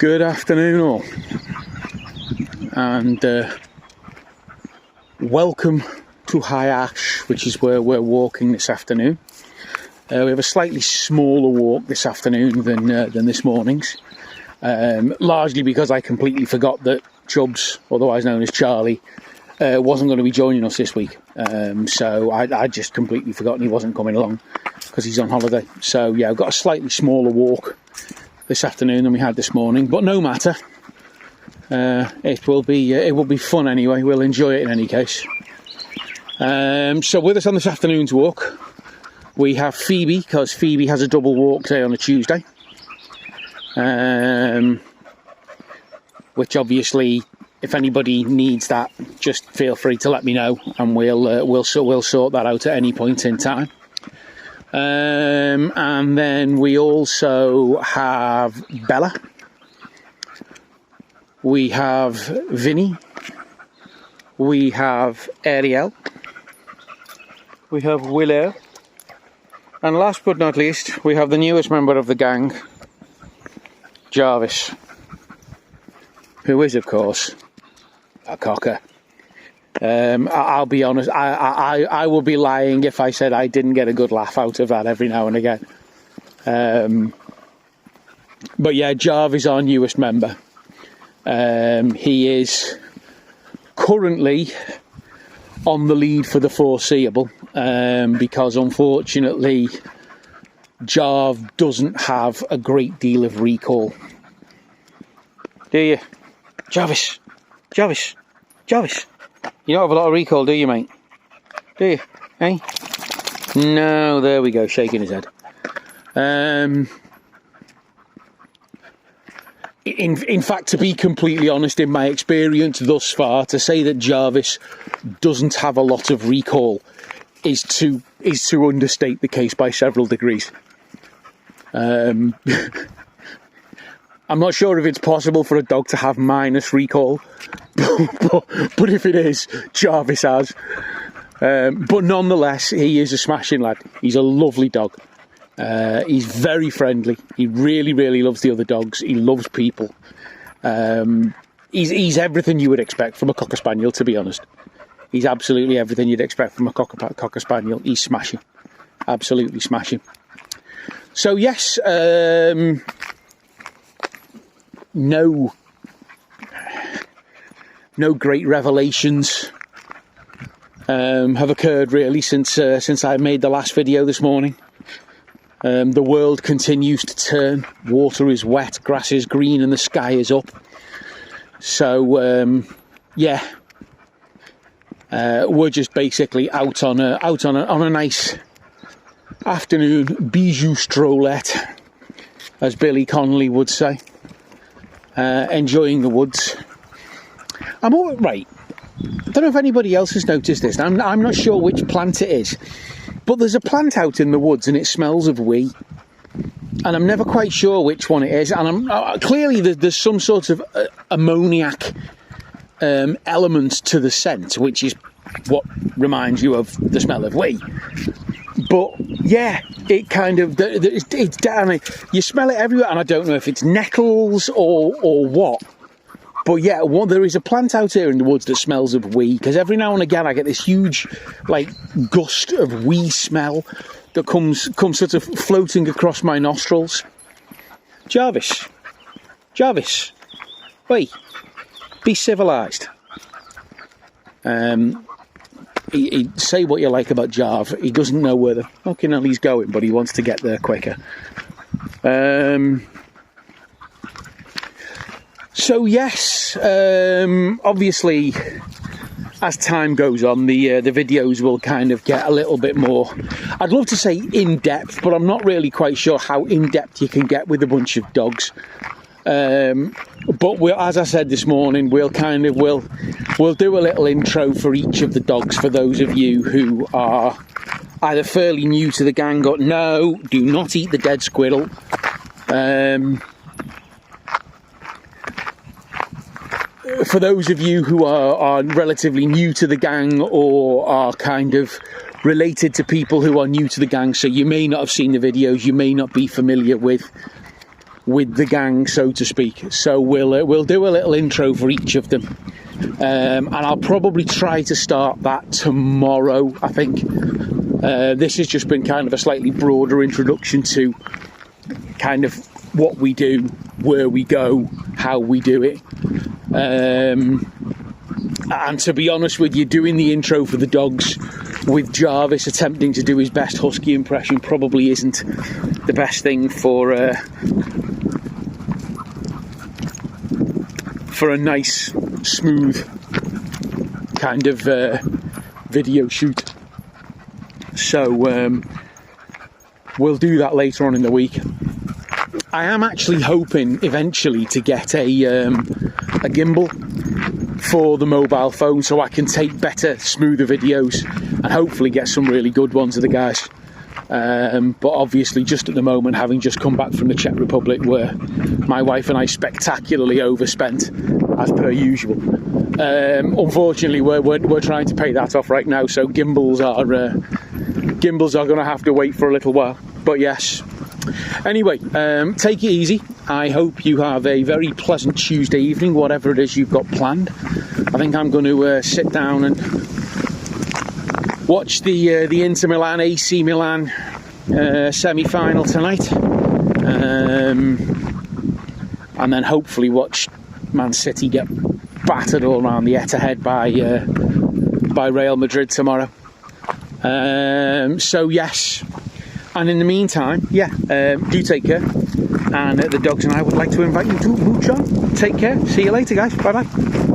Good afternoon all, and welcome to High Ash, which is where we're walking this afternoon. We have a slightly smaller walk this afternoon than this morning's, largely because I completely forgot that Chubbs, otherwise known as Charlie, wasn't going to be joining us this week. So I just completely forgotten he wasn't coming along because he's on holiday. So yeah, I've got a slightly smaller walk this afternoon than we had this morning, but no matter. It will be fun anyway. We'll enjoy it in any case. So with us on this afternoon's walk, we have Phoebe, because Phoebe has a double walk day on a Tuesday. Which obviously, if anybody needs that, just feel free to let me know, and we'll sort that out at any point in time. And then we also have Bella. We have Vinny. We have Ariel. We have Willow. And last but not least, we have the newest member of the gang, Jarvis, who is, of course, a cocker. I'll be honest, I will be lying if I said I didn't get a good laugh out of that every now and again. But yeah, Jarvis, our newest member. He is currently on the lead for the foreseeable, because unfortunately Jarv doesn't have a great deal of recall. Do you? Jarvis? You don't have a lot of recall, do you, mate? Do you? Eh? No, there we go, shaking his head. In fact, to be completely honest, in my experience thus far, to say that Jarvis doesn't have a lot of recall is to understate the case by several degrees. I'm not sure if it's possible for a dog to have minus recall, but if it is, Jarvis has. But nonetheless, he is a smashing lad. He's a lovely dog. He's very friendly. He really, really loves the other dogs. He loves people. He's everything you would expect from a Cocker Spaniel, to be honest. He's absolutely everything you'd expect from a Cocker Spaniel. He's smashing. Absolutely smashing. So yes, no great revelations have occurred really since I made the last video this morning. The world continues to turn. Water is wet, grass is green, and the sky is up. So yeah, we're just basically out on a nice afternoon bijou strollette, as Billy Connolly would say. Enjoying the woods. I'm all right. I don't know if anybody else has noticed this. I'm not sure which plant it is, but there's a plant out in the woods and it smells of wee, and I'm never quite sure which one it is. And I'm clearly there's some sort of ammoniac element to the scent, which is what reminds you of the smell of wee. But yeah, it kind of it's down. You smell it everywhere, and I don't know if it's nettles or what. But yeah, there is a plant out here in the woods that smells of wee, because every now and again I get this huge, like, gust of wee smell that comes sort of floating across my nostrils. Jarvis, wait, be civilised. Say what you like about Jarv, he doesn't know where the fucking hell he's going, but he wants to get there quicker. So yes, obviously, as time goes on, the videos will kind of get a little bit more, I'd love to say in-depth, but I'm not really quite sure how in-depth you can get with a bunch of dogs. But as I said this morning, we'll do a little intro for each of the dogs for those of you who are either fairly new to the gang or no, do not eat the dead squirrel. For those of you who are relatively new to the gang or are kind of related to people who are new to the gang, so you may not have seen the videos, you may not be familiar with with the gang, so to speak. So we'll do a little intro for each of them, and I'll probably try to start that tomorrow, I think. This has just been kind of a slightly broader introduction to kind of what we do, where we go, how we do it. And to be honest with you, doing the intro for the dogs with Jarvis attempting to do his best husky impression probably isn't the best thing for a nice, smooth kind of video shoot. So we'll do that later on in the week. I am actually hoping eventually to get a gimbal for the mobile phone, so I can take better, smoother videos and hopefully get some really good ones of the guys. But obviously, just at the moment, having just come back from the Czech Republic, where my wife and I spectacularly overspent as per usual. Unfortunately, we're trying to pay that off right now, so gimbals are going to have to wait for a little while. But yes. Anyway, take it easy. I hope you have a very pleasant Tuesday evening, whatever it is you've got planned. I think I'm going to sit down and watch the Inter Milan AC Milan semi-final tonight, and then hopefully watch Man City get battered all around the Etihad by Real Madrid tomorrow. So yes. And in the meantime, do take care. And the dogs and I would like to invite you to mooch on. Take care. See you later, guys. Bye-bye.